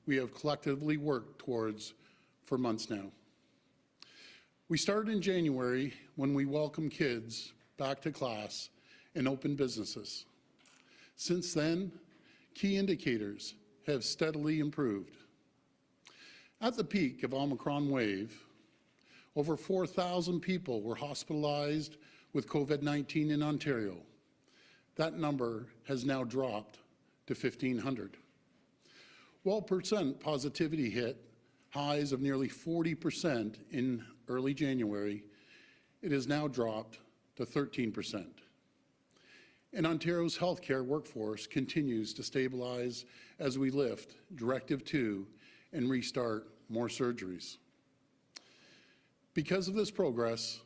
we have collectively worked towards for months now. We started in January when we welcomed kids back to class and opened businesses. Since then, key indicators have steadily improved. At the peak of Omicron wave, over 4,000 people were hospitalized with COVID-19 in Ontario. That number has now dropped to 1,500. While percent positivity hit highs of nearly 40% in early January, it has now dropped to 13%. And Ontario's healthcare workforce continues to stabilize as we lift Directive 2 and restart more surgeries. Because of this progress,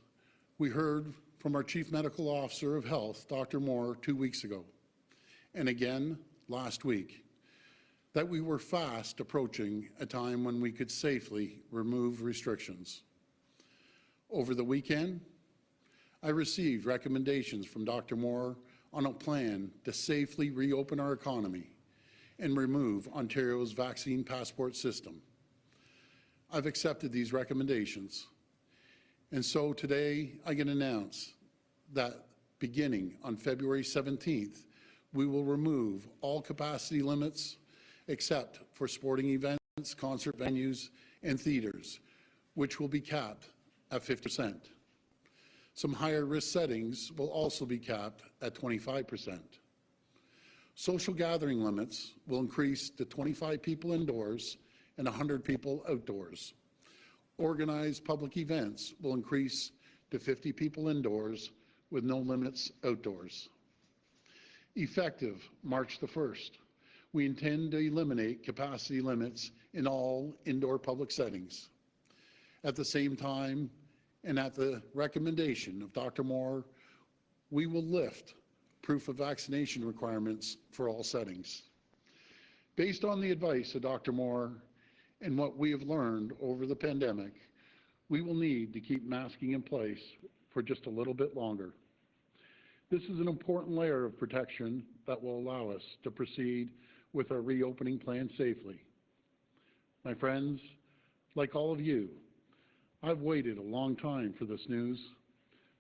we heard from our Chief Medical Officer of Health, Dr. Moore, 2 weeks ago, and again last week, that we were fast approaching a time when we could safely remove restrictions. Over the weekend, I received recommendations from Dr. Moore on a plan to safely reopen our economy and remove Ontario's vaccine passport system. I've accepted these recommendations, and so today I can announce that beginning on February 17th, we will remove all capacity limits except for sporting events, concert venues, and theatres, which will be capped at 50%. Some higher risk settings will also be capped at 25%. Social gathering limits will increase to 25 people indoors and 100 people outdoors. Organized public events will increase to 50 people indoors with no limits outdoors. Effective March the 1st, we intend to eliminate capacity limits in all indoor public settings. At the same time, and at the recommendation of Dr. Moore, we will lift proof of vaccination requirements for all settings. Based on the advice of Dr. Moore and what we have learned over the pandemic, we will need to keep masking in place for just a little bit longer. This is an important layer of protection that will allow us to proceed with our reopening plan safely. My friends, like all of you, I've waited a long time for this news,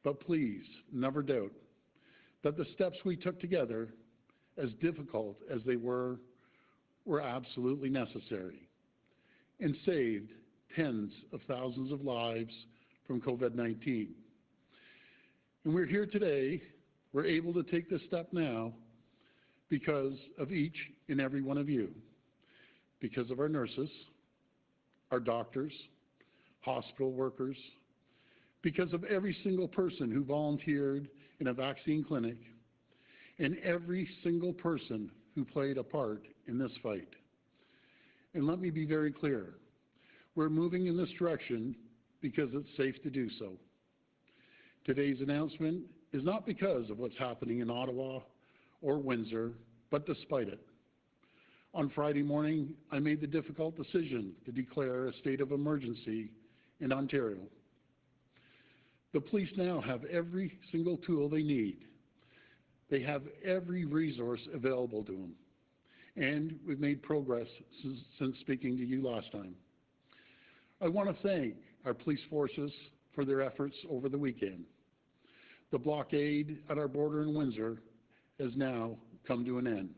but please never doubt that the steps we took together, as difficult as they were absolutely necessary and saved tens of thousands of lives from COVID-19. And we're here today, we're able to take this step now because of each and every one of you, because of our nurses, our doctors, hospital workers, because of every single person who volunteered in a vaccine clinic, and every single person who played a part in this fight. And let me be very clear, we're moving in this direction because it's safe to do so. Today's announcement is not because of what's happening in Ottawa or Windsor, but despite it. On Friday morning, I made the difficult decision to declare a state of emergency in Ontario. The police now have every single tool they need. They have every resource available to them. And we've made progress since speaking to you last time. I want to thank our police forces for their efforts over the weekend. The blockade at our border in Windsor has now come to an end.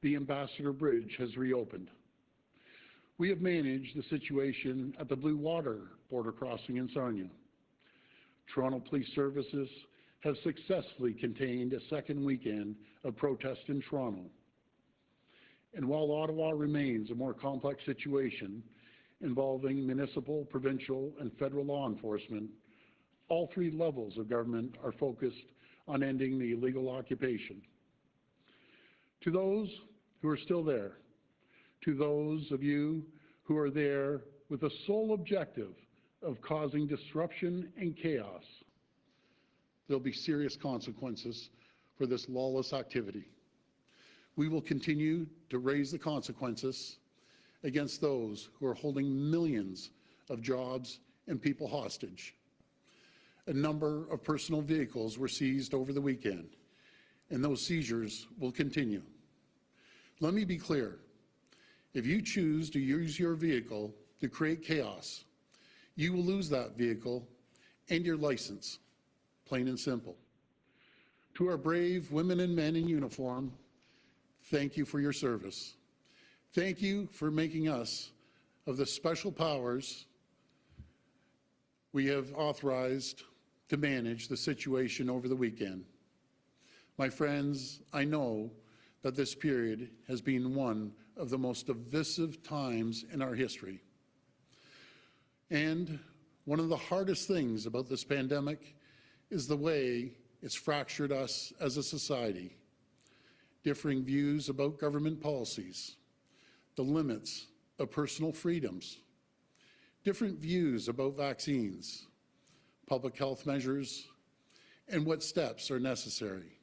The Ambassador Bridge has reopened. We have managed the situation at the Blue Water border crossing in Sarnia. Toronto Police Services have successfully contained a second weekend of protest in Toronto. And while Ottawa remains a more complex situation involving municipal, provincial, and federal law enforcement, all three levels of government are focused on ending the illegal occupation. To those who are still there, to those of you who are there with the sole objective of causing disruption and chaos, there'll be serious consequences for this lawless activity. We will continue to raise the consequences against those who are holding millions of jobs and people hostage. A number of personal vehicles were seized over the weekend, and those seizures will continue. Let me be clear. If you choose to use your vehicle to create chaos, you will lose that vehicle and your license, plain and simple. To our brave women and men in uniform, thank you for your service. Thank you for making us of the special powers we have authorized to manage the situation over the weekend. My friends, I know that this period has been one of the most divisive times in our history. And one of the hardest things about this pandemic is the way it's fractured us as a society. Differing views about government policies, the limits of personal freedoms, different views about vaccines, public health measures, and what steps are necessary.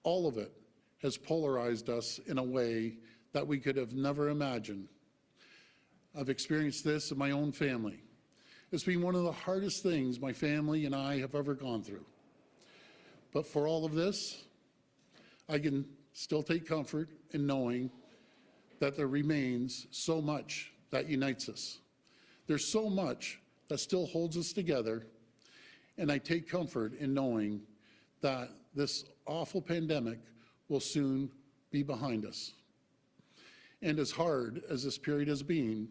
All of it has polarized us in a way that we could have never imagined. I've experienced this in my own family. It's been one of the hardest things my family and I have ever gone through. But for all of this, I can still take comfort in knowing that there remains so much that unites us. There's so much that still holds us together, and I take comfort in knowing that this awful pandemic will soon be behind us. And as hard as this period has been,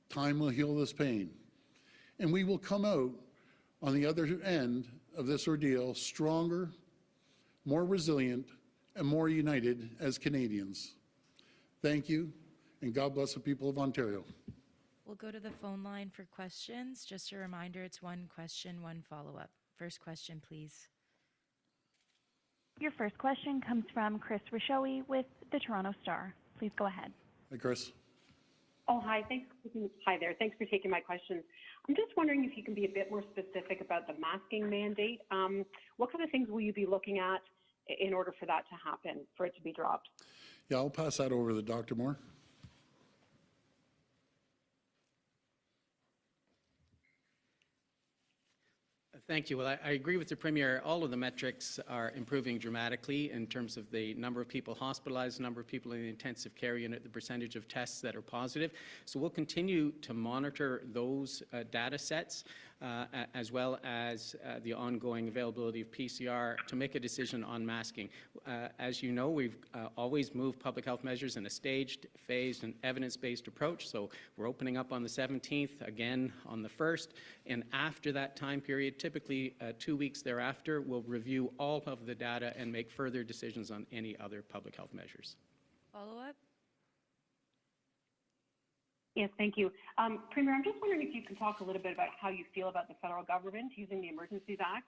time will heal this pain. And we will come out on the other end of this ordeal stronger, more resilient, and more united as Canadians. Thank you, and God bless the people of Ontario. We'll go to the phone line for questions. Just a reminder, it's one question, one follow-up. First question, please. Your first question comes from Chris Rishowie with the Toronto Star. Please go ahead. Hi, Chris. Oh, hi. Hi there. Thanks for taking my questions. I'm just wondering if you can be a bit more specific about the masking mandate. What kind of things will you be looking at in order for that to happen, for it to be dropped? Yeah, I'll pass that over to Dr. Moore. Thank you. Well, I agree with the Premier. All of the metrics are improving dramatically in terms of the number of people hospitalized, the number of people in the intensive care unit, the percentage of tests that are positive. So we'll continue to monitor those data sets as well as the ongoing availability of PCR to make a decision on masking. As you know, we've always moved public health measures in a staged, phased, and evidence-based approach. So we're opening up on the 17th, again on the 1st, and after that time period, typically 2 weeks thereafter, we'll review all of the data and make further decisions on any other public health measures. Follow-up? Yes, thank you. Premier, I'm just wondering if you can talk a little bit about how you feel about the federal government using the Emergencies Act.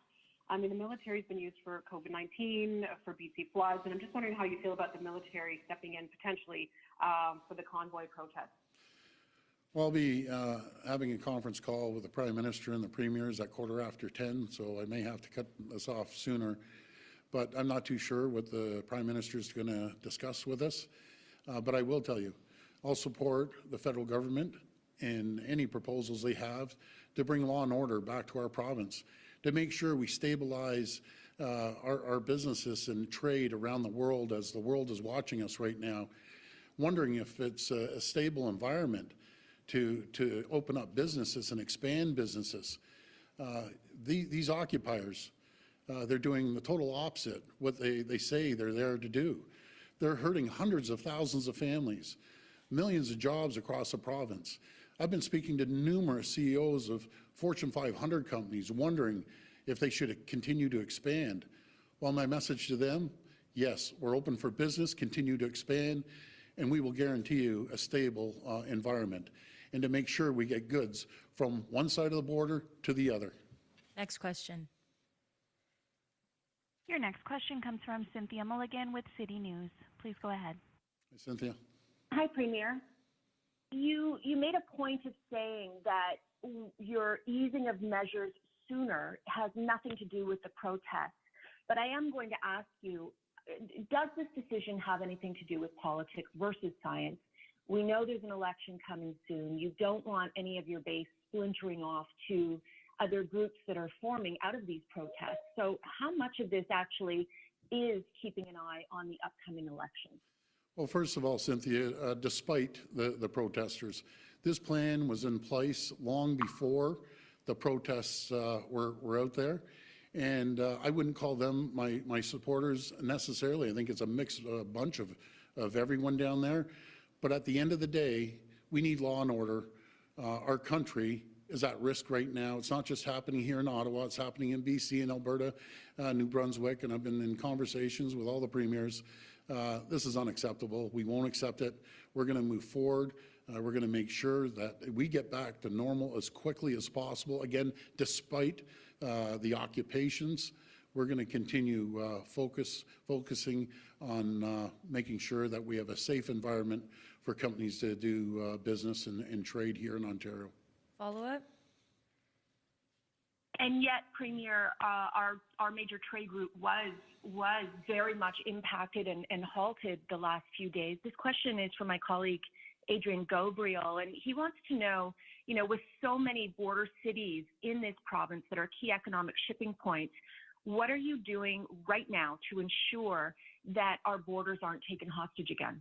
I mean, the military has been used for COVID-19, for BC floods, and I'm just wondering how you feel about the military stepping in potentially for the convoy protests. Well, I'll be having a conference call with the Prime Minister and the Premiers at 10:15, so I may have to cut this off sooner. But I'm not too sure what the Prime Minister is going to discuss with us. But I will tell you, I'll support the federal government in any proposals they have to bring law and order back to our province, to make sure we stabilize our businesses and trade around the world as the world is watching us right now, wondering if it's a stable environment to open up businesses and expand businesses. These occupiers, they're doing the total opposite, what they say they're there to do. They're hurting hundreds of thousands of families, millions of jobs across the province. I've been speaking to numerous CEOs of Fortune 500 companies wondering if they should continue to expand. Well, my message to them, yes, we're open for business, continue to expand, and we will guarantee you a stable environment and to make sure we get goods from one side of the border to the other. Next question. Your next question comes from Cynthia Mulligan with City News. Please go ahead. Hi, Cynthia. Hi, Premier. You made a point of saying that your easing of measures sooner has nothing to do with the protests. But I am going to ask you, does this decision have anything to do with politics versus science? We know there's an election coming soon. You don't want any of your base splintering off to other groups that are forming out of these protests. So how much of this actually is keeping an eye on the upcoming elections? Well, first of all, Cynthia, despite the protesters, this plan was in place long before the protests were out there. And I wouldn't call them my supporters necessarily. I think it's a mixed bunch of everyone down there. But at the end of the day, we need law and order. Our country is at risk right now. It's not just happening here in Ottawa, it's happening in BC and Alberta, New Brunswick, and I've been in conversations with all the premiers. This is unacceptable. We won't accept it. We're going to move forward. We're going to make sure that we get back to normal as quickly as possible. Again, despite the occupations, we're going to continue focusing on making sure that we have a safe environment for companies to do business and trade here in Ontario. Follow-up? And yet, Premier, our major trade route was very much impacted and halted the last few days. This question is from my colleague, Adrian Gobriel, and he wants to know, with so many border cities in this province that are key economic shipping points, what are you doing right now to ensure that our borders aren't taken hostage again?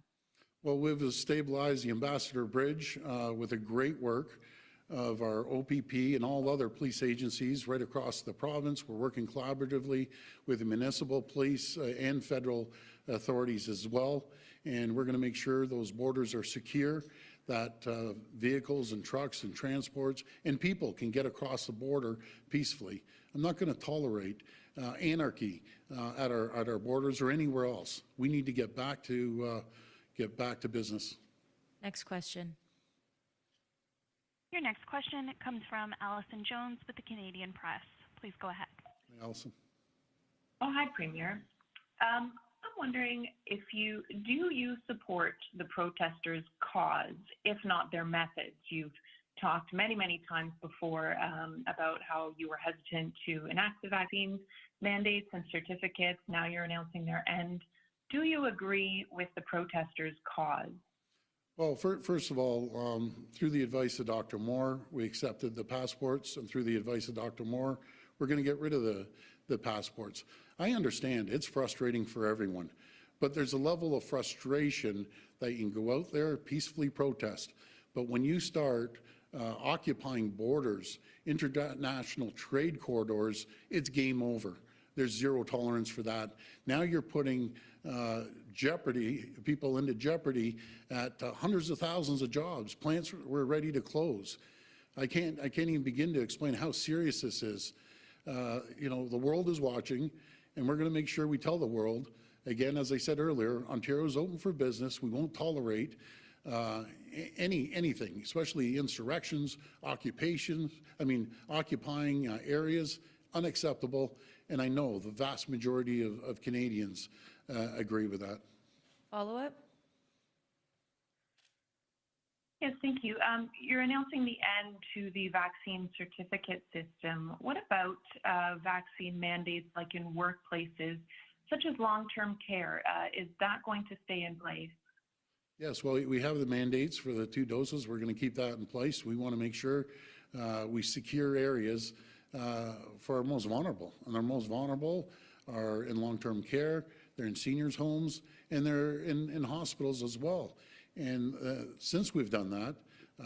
Well, we've stabilized the Ambassador Bridge with a great work of our OPP and all other police agencies right across the province. We're working collaboratively with the municipal police and federal authorities as well. And we're going to make sure those borders are secure, that vehicles and trucks and transports and people can get across the border peacefully. I'm not going to tolerate anarchy at our borders or anywhere else. We need to get back to business. Next question. Your next question comes from Allison Jones with the Canadian Press. Please go ahead. Hey, Allison. Oh, hi, Premier. I'm wondering if you support the protesters' cause, if not their methods? You've talked many times before about how you were hesitant to enact the vaccine mandates and certificates. Now you're announcing their end. Do you agree with the protesters' cause? Well, first of all, through the advice of Dr. Moore, we accepted the passports, and through the advice of Dr. Moore, we're going to get rid of the passports. I understand it's frustrating for everyone, but there's a level of frustration that you can go out there, peacefully protest, but when you start occupying borders, international trade corridors, it's game over. There's zero tolerance for that. Now you're putting people into jeopardy at hundreds of thousands of jobs. Plants were ready to close. I can't even begin to explain how serious this is. The world is watching, and we're going to make sure we tell the world. Again, as I said earlier, Ontario is open for business. We won't tolerate anything, especially insurrections, occupying areas, unacceptable. And I know the vast majority of Canadians agree with that. Follow-up? Yes, thank you. You're announcing the end to the vaccine certificate system. What about vaccine mandates like in workplaces, such as long-term care? Is that going to stay in place? Yes, well, we have the mandates for the 2 doses. We're going to keep that in place. We want to make sure we secure areas for our most vulnerable. And our most vulnerable are in long-term care, they're in seniors' homes, and they're in hospitals as well. And since we've done that,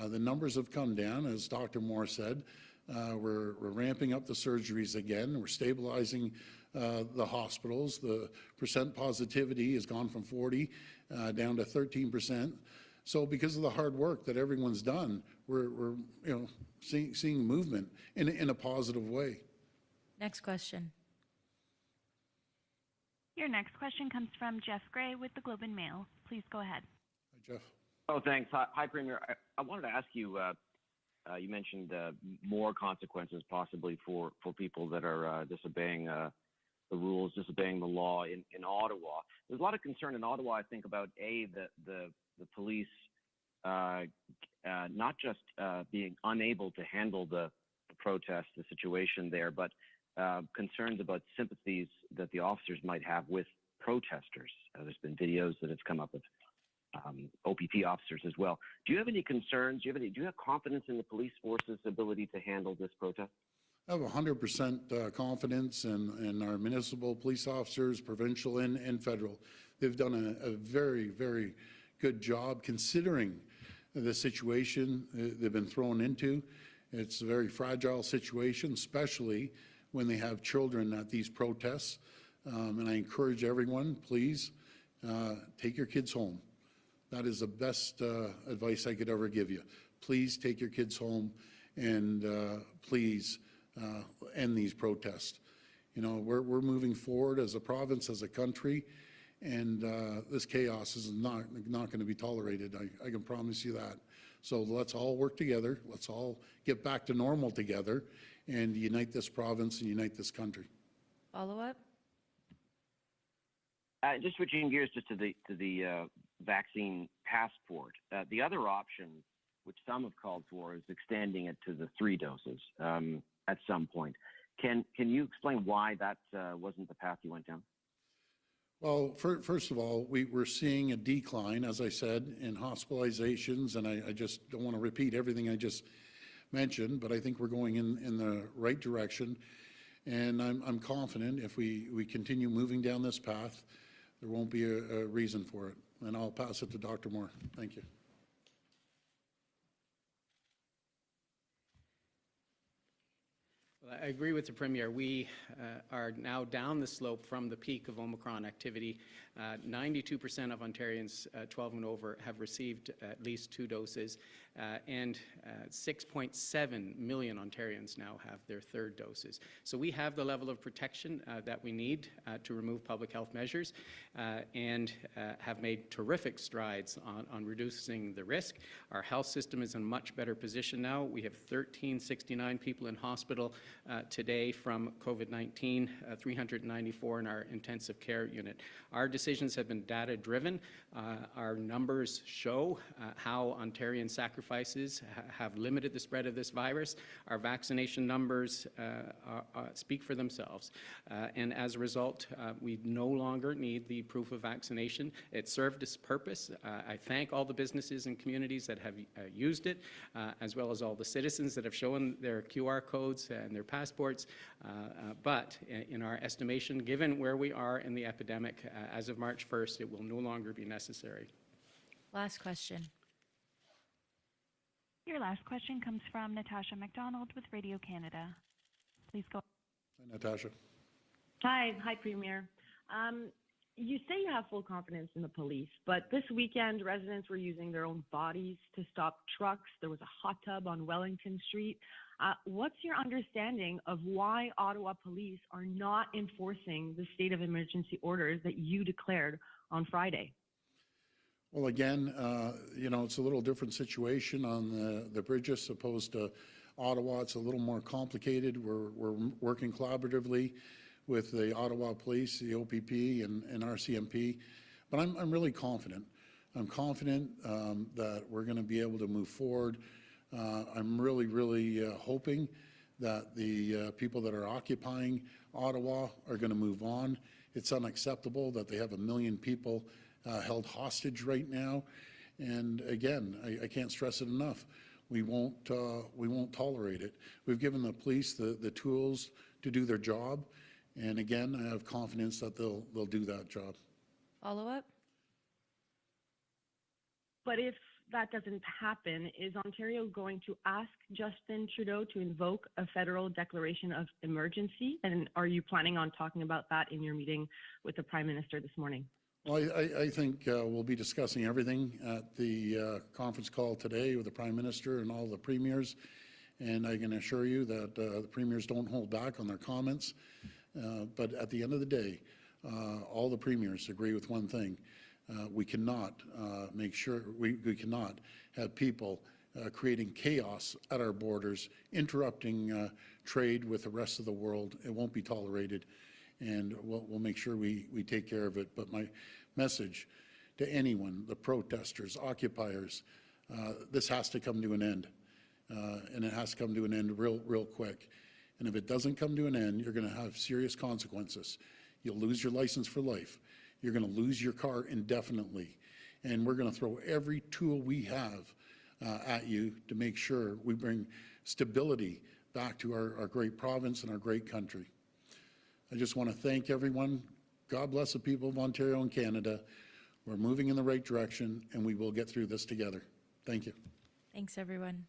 the numbers have come down, as Dr. Moore said. We're ramping up the surgeries again. We're stabilizing the hospitals. The percent positivity has gone from 40 down to 13%. So because of the hard work that everyone's done, we're seeing movement in a positive way. Next question. Your next question comes from Jeff Gray with the Globe and Mail. Please go ahead. Hi, Jeff. Oh, thanks. Hi, Premier. I wanted to ask you, you mentioned more consequences possibly for people that are disobeying the rules, disobeying the law in Ottawa. There's a lot of concern in Ottawa, I think, about, the police not just being unable to handle the protest, the situation there, but concerns about sympathies that the officers might have with protesters. There's been videos that have come up with OPP officers as well. Do you have any concerns? Do you have confidence in the police force's ability to handle this protest? I have 100% confidence in our municipal police officers, provincial and federal. They've done a very, very good job considering the situation they've been thrown into. It's a very fragile situation, especially when they have children at these protests. And I encourage everyone, please, take your kids home. That is the best advice I could ever give you. Please take your kids home and please end these protests. You know, we're moving forward as a province, as a country, and this chaos is not going to be tolerated. I can promise you that. So let's all work together. Let's all get back to normal together and unite this province and unite this country. Follow-up? Just switching gears just to the vaccine passport. The other option, which some have called for, is extending it to the 3 doses at some point. Can you explain why that wasn't the path you went down? Well, first of all, we're seeing a decline, as I said, in hospitalizations, and I just don't want to repeat everything I just mentioned, but I think we're going in the right direction, and I'm confident if we continue moving down this path, there won't be a reason for it. And I'll pass it to Dr. Moore. Thank you. Well, I agree with the Premier. We are now down the slope from the peak of Omicron activity. 92% of Ontarians 12 and over have received at least 2 doses, and 6.7 million Ontarians now have their 3rd doses. So we have the level of protection that we need to remove public health measures and have made terrific strides on reducing the risk. Our health system is in a much better position now. We have 1,369 people in hospital today from COVID-19, 394 in our intensive care unit. Our decisions have been data-driven. Our numbers show how Ontarian sacrifices have limited the spread of this virus. Our vaccination numbers speak for themselves. And as a result, we no longer need the proof of vaccination. It served its purpose. I thank all the businesses and communities that have used it, as well as all the citizens that have shown their QR codes and their passports. But in our estimation, given where we are in the epidemic, as of March 1st, it will no longer be necessary. Last question. Your last question comes from Natasha MacDonald with Radio Canada. Please go. Hi, Natasha. Hi, Premier. You say you have full confidence in the police, but this weekend residents were using their own bodies to stop trucks. There was a hot tub on Wellington Street. What's your understanding of why Ottawa police are not enforcing the state of emergency orders that you declared on Friday? Well, again, you know, it's a little different situation on the bridges opposed to Ottawa. It's a little more complicated. We're working collaboratively with the Ottawa Police, the OPP, and RCMP. But I'm really confident. I'm confident that we're going to be able to move forward. I'm really hoping that the people that are occupying Ottawa are going to move on. It's unacceptable that they have 1 million people held hostage right now. And again, I can't stress it enough. We won't tolerate it. We've given the police the tools to do their job. And again, I have confidence that they'll do that job. Follow-up? But if that doesn't happen, is Ontario going to ask Justin Trudeau to invoke a federal declaration of emergency? And are you planning on talking about that in your meeting with the Prime Minister this morning? Well, I think we'll be discussing everything at the conference call today with the Prime Minister and all the premiers. And I can assure you that the premiers don't hold back on their comments. But at the end of the day, all the premiers agree with one thing. We cannot we cannot have people creating chaos at our borders, interrupting trade with the rest of the world. It won't be tolerated, and we'll make sure we take care of it. But my message to anyone, the protesters, occupiers, this has to come to an end, and it has to come to an end real quick. And if it doesn't come to an end, you're going to have serious consequences. You'll lose your license for life. You're going to lose your car indefinitely. And we're going to throw every tool we have at you to make sure we bring stability back to our great province and our great country. I just want to thank everyone. God bless the people of Ontario and Canada. We're moving in the right direction, and we will get through this together. Thank you. Thanks, everyone.